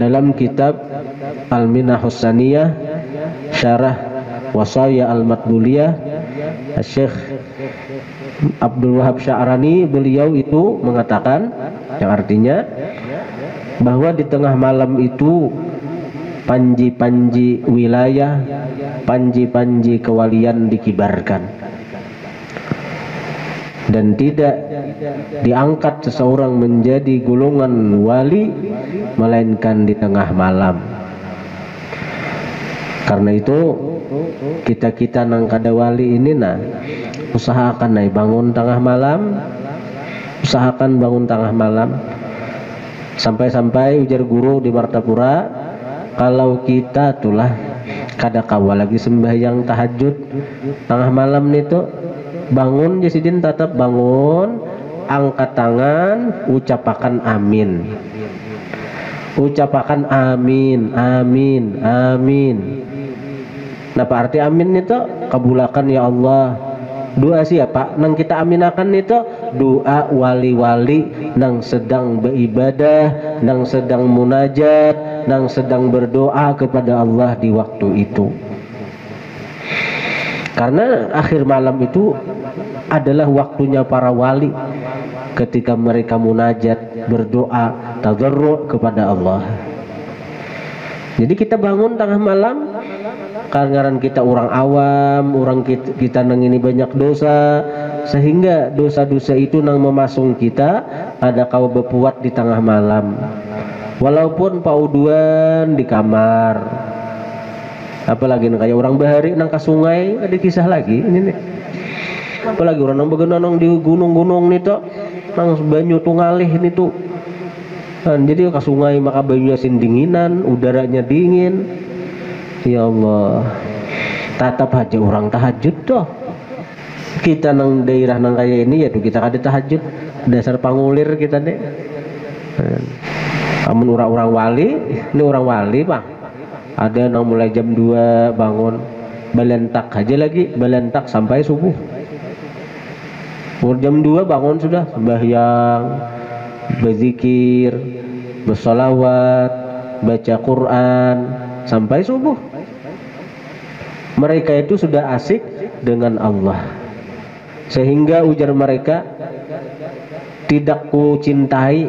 dalam kitab Al-Minahus Saniyah Syarah Wasaya Al-Matbuliyah Syekh Abdul Wahab Sya'rani, beliau itu mengatakan, yang artinya bahwa di tengah malam itu panji-panji wilayah, panji-panji kewalian dikibarkan, dan tidak diangkat seseorang menjadi golongan wali melainkan di tengah malam. Karena itu kita nang kada wali ini usahakan bangun tengah malam, usahakan bangun tengah malam. Sampai-sampai ujar guru di Martapura, kalau kita tulah kada kawa lagi sembahyang tahajud tengah malam itu, bangun jasidin tetap bangun, angkat tangan, ucapakan amin, ucapakan amin, amin, amin. Apa arti amin itu? Kabulakan ya Allah. Doa siapa nang kita aminakan itu? Doa wali-wali nang sedang beribadah, nang sedang munajat, nang sedang berdoa kepada Allah di waktu itu. Karena akhir malam itu adalah waktunya para wali, ketika mereka munajat, berdoa, tadarru' kepada Allah. Jadi kita bangun tengah malam, karena kita orang awam, orang kita nang ini banyak dosa, sehingga dosa-dosa itu nang memasung kita ada kau berpuat di tengah malam, walaupun pauduan di kamar. Apalagi kayak orang bahari nang ke sungai, ada kisah lagi ini nih. Apalagi orang nang begenang di gunung-gunung nih toh, nang banyu tuh ngalih ini tuh. Jadi ke sungai maka banyunya dinginan, udaranya dingin. Ya Allah, tatap aja orang tahajud toh. Kita nang daerah nang kayak ini ya tuh kita kada tahajud, dasar pangulir kita deh. Amun orang wali, ini orang wali bang. Ada nang mulai jam 2 bangun, balentak aja lagi, balentak sampai subuh. Jam 2 bangun sudah sembahyang, berzikir, bersolawat, baca Quran sampai subuh. Mereka itu sudah asik dengan Allah, sehingga ujar mereka, tidak ku cintai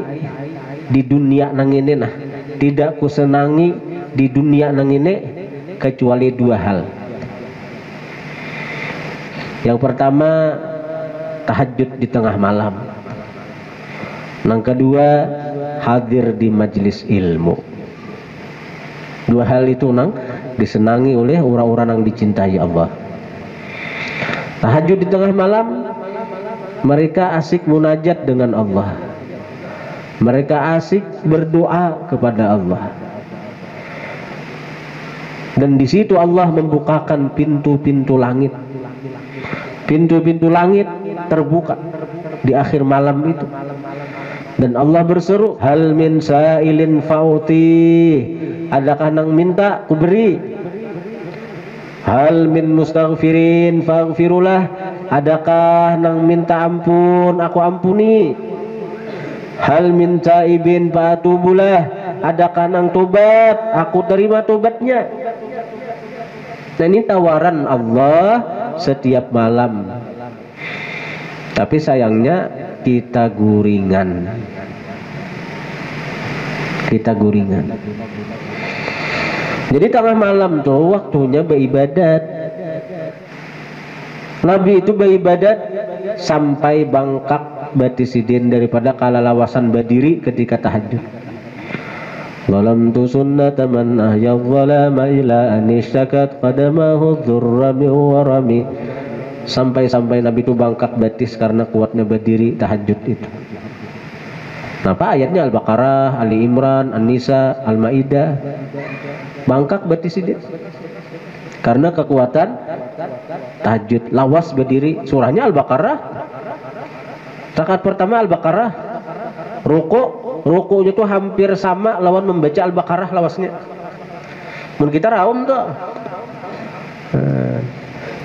di dunia nang ini tidak ku senangi di dunia nang ini kecuali 2 hal. Yang pertama, tahajud di tengah malam. Yang kedua, hadir di majelis ilmu. 2 hal itu disenangi oleh orang-orang yang dicintai Allah. Tahajud di tengah malam, mereka asik munajat dengan Allah, mereka asik berdoa kepada Allah, dan di situ Allah membukakan pintu-pintu langit. Pintu-pintu langit terbuka di akhir malam itu, dan Allah berseru, hal min sa'ilin fauti, adakah nang minta ku beri. Hal min mustaghfirin faghfirulah, adakah nang minta ampun aku ampuni. Hal min taibin fatubulah, adakah nang tobat aku terima tobatnya. Nah, ini tawaran Allah setiap malam. Tapi sayangnya kita guringan. Kita guringan. Jadi tengah malam tuh waktunya beribadat. Nabi itu beribadat sampai bangkak batisidin daripada kalalawasan berdiri ketika tahajud. Zalamtu sunnata man ahya dhalama ila an ishtakat qadamahu dhurra min warami. Sampai Nabi itu bangkak batis karena kuatnya berdiri tahajud itu. Kenapa ayatnya Al-Baqarah, Ali Imran, An-Nisa, Al-Maidah. Bangkak batis ini karena kekuatan tahajud. Lawas berdiri, surahnya Al-Baqarah. Rakaat pertama Al-Baqarah. Rukunya tuh hampir sama lawan membaca Al-Baqarah lawasnya. Mun kita raum tuh.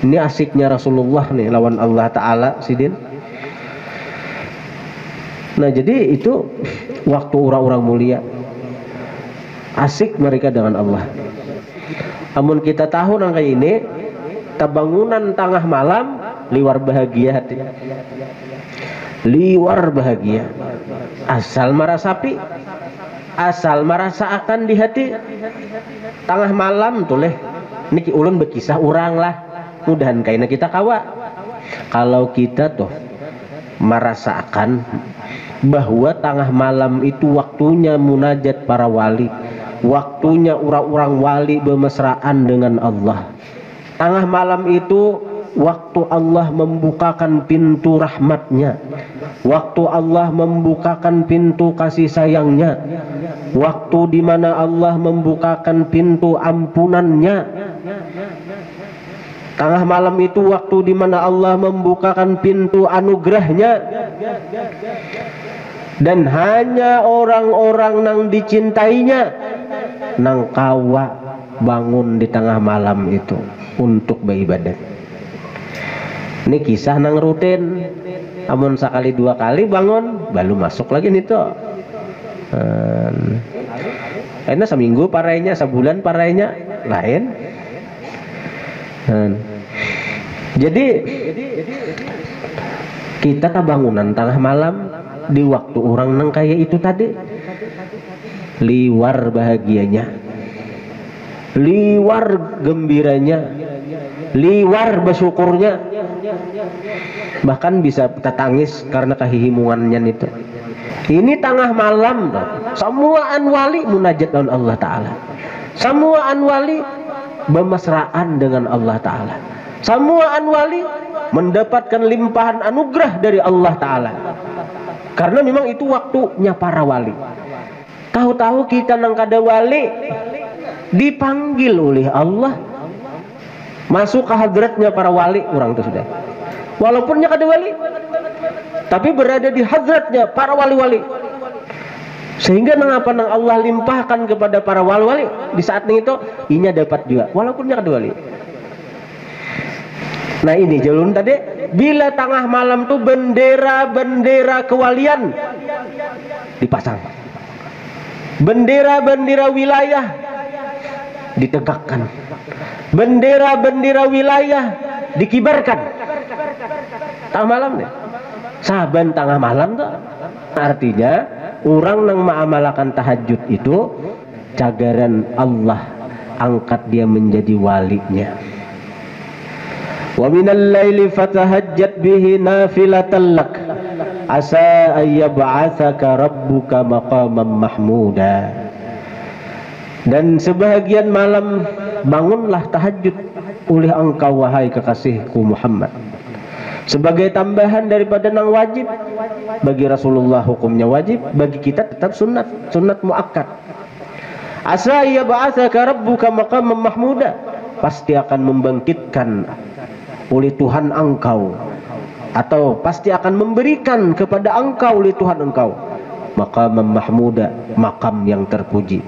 Ini asiknya Rasulullah nih lawan Allah Ta'ala sidin. Nah jadi itu waktu orang-orang mulia. asik mereka dengan Allah. Namun kita tahu nang kayak ini, tabangunan tengah malam liwar bahagia hati, liwar bahagia. Asal marasapi, asal merasakan di hati tengah malam tuh leh. Niki ulun berkisah orang lah, mudahan kaina kita kawa. Kalau kita tuh merasakan bahwa tengah malam itu waktunya munajat para wali, waktunya orang-orang wali bermesraan dengan Allah. Tengah malam itu waktu Allah membukakan pintu rahmatnya, waktu Allah membukakan pintu kasih sayangnya, waktu di mana Allah membukakan pintu ampunannya. Tengah malam itu waktu di mana Allah membukakan pintu anugerahnya. Dan hanya orang-orang nang dicintainya nang kawa bangun di tengah malam itu untuk beribadat. Ini kisah nang rutin, amun sekali dua kali bangun baru masuk lagi nih tuh. Karena seminggu parainya, sebulan parainya lain. Jadi kita bangunan tengah malam di waktu orang nang kaya itu tadi, liwar bahagianya, liwar gembiranya, liwar bersyukurnya, bahkan bisa kita tangis karena kehihimungannya itu. Ini tengah malam, semua anwali munajat dengan Allah Ta'ala, semua anwali bermesraan dengan Allah Ta'ala, semua anwali mendapatkan limpahan anugerah dari Allah Ta'ala, karena memang itu waktunya para wali. Tahu-tahu kita nang kada wali dipanggil oleh Allah masuk ke hadratnya para wali, orang itu sudah walaupunnya kada wali tapi berada di hadratnya para wali-wali, sehingga nangapa nang Allah limpahkan kepada para wali-wali di saat itu inya dapat juga walaupunnya kada wali. Nah ini jalun tadi, bila tengah malam tuh bendera-bendera kewalian dipasang, bendera-bendera wilayah ditegakkan, bendera-bendera wilayah dikibarkan tengah malam nih. Saban tengah malam tuh artinya orang nang mengamalkan tahajud itu cagaran Allah angkat dia menjadi walinya. Wa minal laili fatahajjat bihi nafilatan lak asa ayyab'atsaka rabbuka maqaman mahmuda. Dan sebahagian malam bangunlah tahajud oleh engkau wahai kekasihku Muhammad, sebagai tambahan daripada nang wajib. Bagi Rasulullah hukumnya wajib, bagi kita tetap sunat, sunat muakkad. Asa ayyab'atsaka rabbuka maqaman mahmuda, pasti akan membangkitkan oleh Tuhan engkau, atau pasti akan memberikan kepada engkau oleh Tuhan engkau maqaman mahmuda, makam yang terpuji.